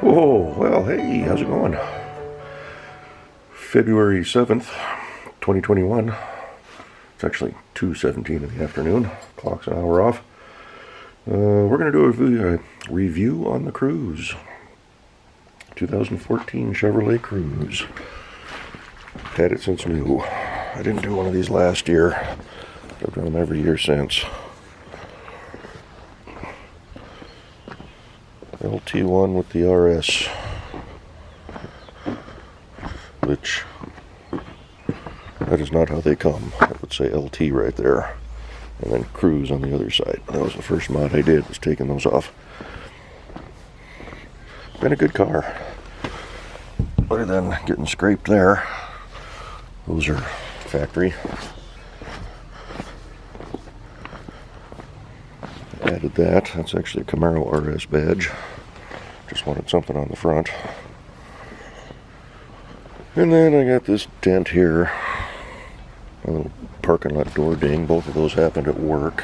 Oh, well, hey, how's it going? February 7th, 2021. It's actually 2:17 in the afternoon. Clock's an hour off. We're going to do a review on the Cruze. 2014 Chevrolet Cruze. Had it since new. I didn't do one of these last year. I've done them every year since. LT1 with the RS, which that is not how they come. I would say LT right there, and then Cruze on the other side. That was the first mod I did, was taking those off. Been a good car. Other than getting scraped there, those are factory. Added that. That's actually a Camaro RS badge. Just wanted something on the front. And then I got this dent here. A little parking lot door ding. Both of those happened at work.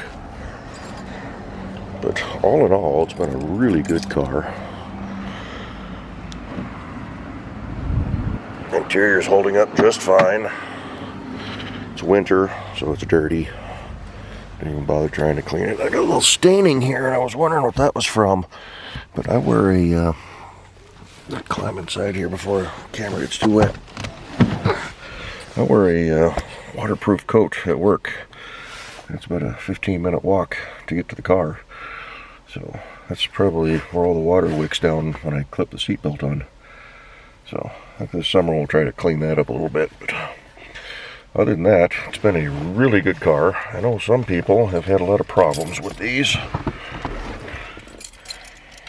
But all in all, it's been a really good car. Interior's holding up just fine. It's winter, so it's dirty. Didn't even bother trying to clean it. I got a little staining here, and I was wondering what that was from. But I wear a, climb inside here before the camera gets too wet. I wear a waterproof coat at work. It's about a 15-minute walk to get to the car. So that's probably where all the water wicks down when I clip the seatbelt on. So I think this summer we'll try to clean that up a little bit. But other than that, it's been a really good car. I know some people have had a lot of problems with these.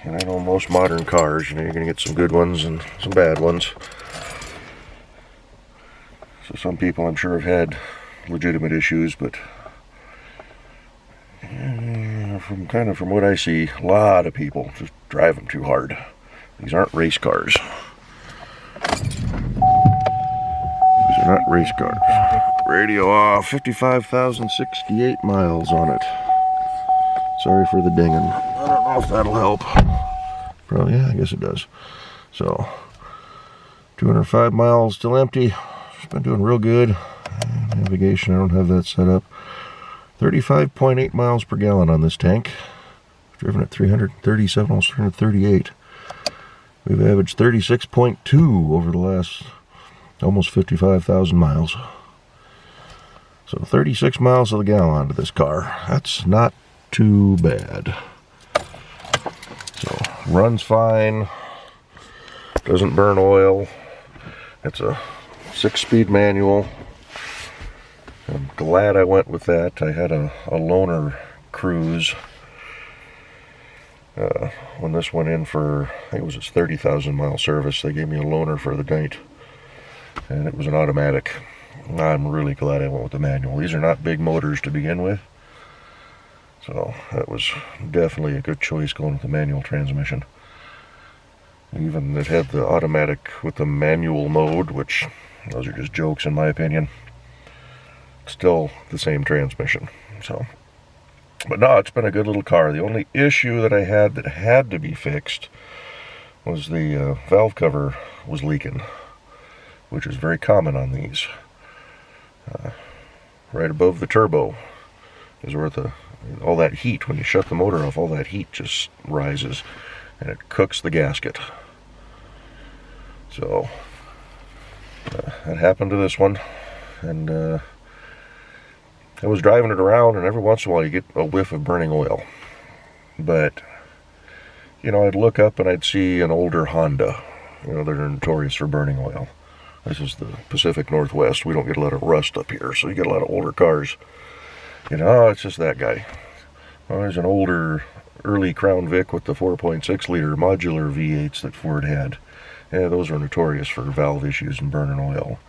And I know most modern cars, you're going to get some good ones and some bad ones. So some people I'm sure have had legitimate issues, but from what I see, a lot of people just drive them too hard. These aren't race cars. These are not race cars. Radio off, 55,068 miles on it. Sorry for the dinging. I don't know if that'll help. Probably, yeah, I guess it does. So, 205 miles still empty. It's been doing real good. Navigation, I don't have that set up. 35.8 miles per gallon on this tank. Driven at 337, almost 338. We've averaged 36.2 over the last almost 55,000 miles. So 36 miles to the gallon to this car. That's not too bad. So runs fine. Doesn't burn oil. It's a 6-speed manual. I'm glad I went with that. I had a loaner Cruze. When this went in for, I think it was its 30,000 mile service, they gave me a loaner for the night, and it was an automatic. I'm really glad I went with the manual. These are not big motors to begin with, so that was definitely a good choice going with the manual transmission. Even it had the automatic with the manual mode, which those are just jokes in my opinion. Still the same transmission. So. But no, it's been a good little car. The only issue that I had that had to be fixed was the valve cover was leaking, which is very common on these. Right above the turbo is where all that heat, when you shut the motor off, all that heat just rises and it cooks the gasket. So that happened to this one, and I was driving it around, and every once in a while you get a whiff of burning oil. But, you know, I'd look up and I'd see an older Honda. You know, they're notorious for burning oil. This is the Pacific Northwest. We don't get a lot of rust up here, so you get a lot of older cars. You know, oh, it's just that guy. Oh, there's an older, early Crown Vic with the 4.6 liter modular V8s that Ford had. Yeah, those are notorious for valve issues and burning oil.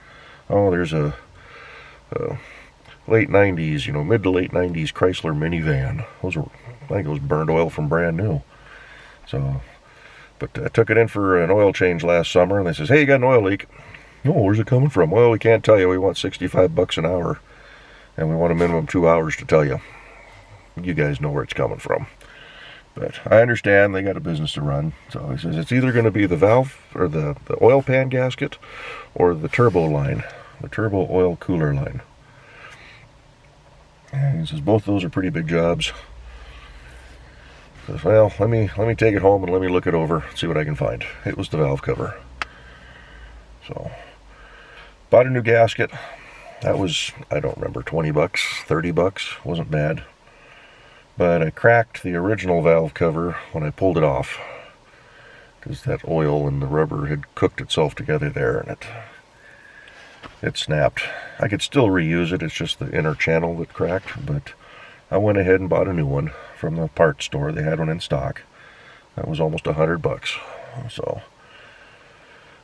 Oh, there's a late 90s, you know, mid to late 90s Chrysler minivan. Those were, I think it was burned oil from brand new. So, but I took it in for an oil change last summer, and they says, hey, you got an oil leak. Oh, where's it coming from? Well, we can't tell you. We want $65 an hour, and we want a minimum 2 hours to tell you. You guys know where it's coming from. But I understand they got a business to run. So he says it's either going to be the valve or the oil pan gasket or the turbo line, the turbo oil cooler line. And he says both of those are pretty big jobs. He says, well, let me take it home and let me look it over, see what I can find. It was the valve cover. So bought a new gasket. That was, I don't remember, 20 bucks, 30 bucks, wasn't bad. But I cracked the original valve cover when I pulled it off, because that oil and the rubber had cooked itself together there, and it snapped. I could still reuse it, it's just the inner channel that cracked, but I went ahead and bought a new one from the parts store. They had one in stock. That was almost 100 bucks. So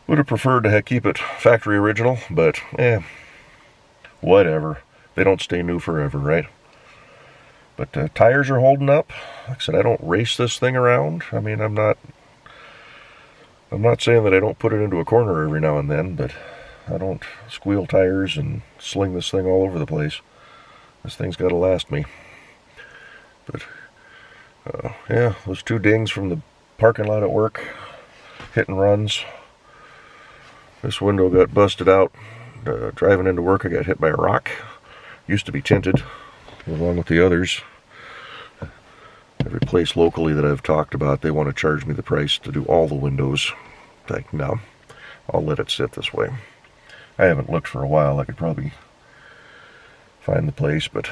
would have preferred to keep it factory original, but whatever. They don't stay new forever, right? But tires are holding up. Like I said, I don't race this thing around. I mean, I'm not saying that I don't put it into a corner every now and then, but I don't squeal tires and sling this thing all over the place. This thing's got to last me. But yeah, those 2 dings from the parking lot at work, hit and runs. This window got busted out. Driving into work, I got hit by a rock. Used to be tinted, along with the others. Every place locally that I've talked about, they want to charge me the price to do all the windows. Like, no, I'll let it sit this way. I haven't looked for a while. I could probably find the place, but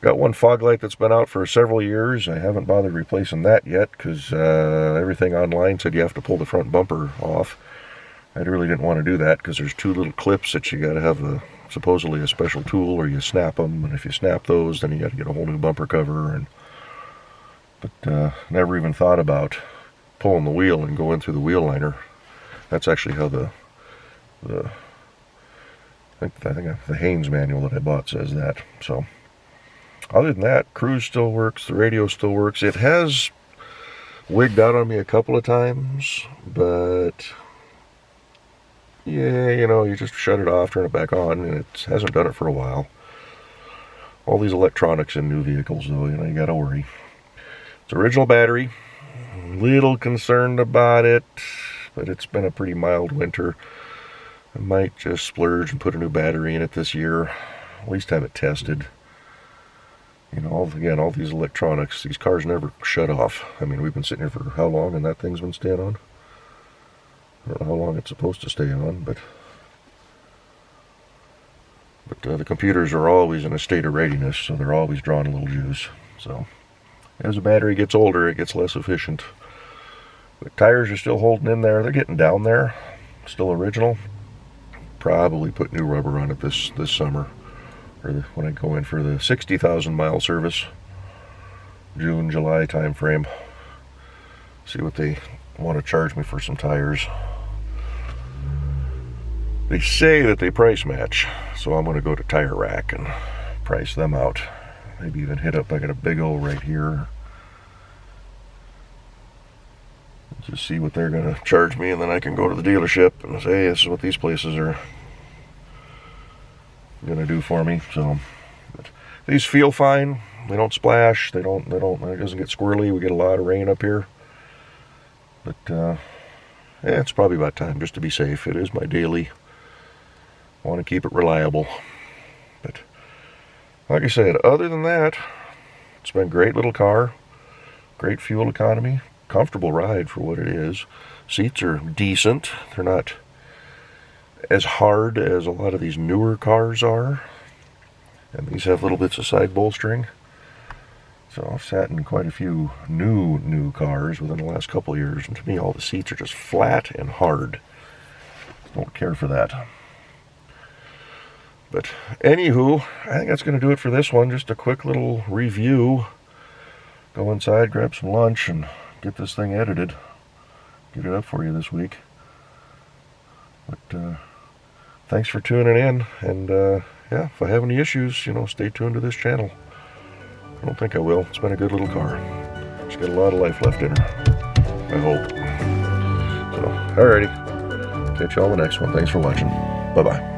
got one fog light that's been out for several years. I haven't bothered replacing that yet, because everything online said you have to pull the front bumper off. I really didn't want to do that, because there's 2 little clips that you got to have supposedly a special tool, or you snap them, and if you snap those, then you got to get a whole new bumper cover. But never even thought about pulling the wheel and going through the wheel liner. That's actually how I think the Haynes manual that I bought says that. So other than that, Cruze still works, the radio still works. It has wigged out on me a couple of times, but yeah, you just shut it off, turn it back on, and it hasn't done it for a while. All these electronics in new vehicles, though, you gotta worry. It's original battery. I'm a little concerned about it, but it's been a pretty mild winter. I might just splurge and put a new battery in it this year. At least have it tested. All these electronics, these cars never shut off. I mean, we've been sitting here for how long, and that thing's been staying on? I don't know how long it's supposed to stay on, but the computers are always in a state of readiness, so they're always drawing a little juice. So as the battery gets older, it gets less efficient. But tires are still holding in there. They're getting down there. Still original. Probably put new rubber on it this summer, or when I go in for the 60,000 mile service, June, July time frame. See what they want to charge me for some tires. They say that they price match, so I'm going to go to Tire Rack and price them out. Maybe even hit up, I got a big O right here. Just see what they're going to charge me, and then I can go to the dealership and say, hey, this is what these places are going to do for me. So these feel fine. They don't splash. It doesn't get squirrely. We get a lot of rain up here. But yeah, it's probably about time just to be safe. It is my daily. I want to keep it reliable. But like I said, other than that, it's been a great little car. Great fuel economy. Comfortable ride for what it is. Seats are decent. They're not as hard as a lot of these newer cars are. And these have little bits of side bolstering. So I've sat in quite a few new cars within the last couple of years, and to me all the seats are just flat and hard. Don't care for that. But anywho, I think that's going to do it for this one. Just a quick little review. Go inside, grab some lunch, and get this thing edited. Get it up for you this week. But thanks for tuning in, and yeah, if I have any issues, stay tuned to this channel. I don't think I will. It's been a good little car. It's got a lot of life left in her, I hope. So, alrighty. Catch you all the next one. Thanks for watching. Bye-bye.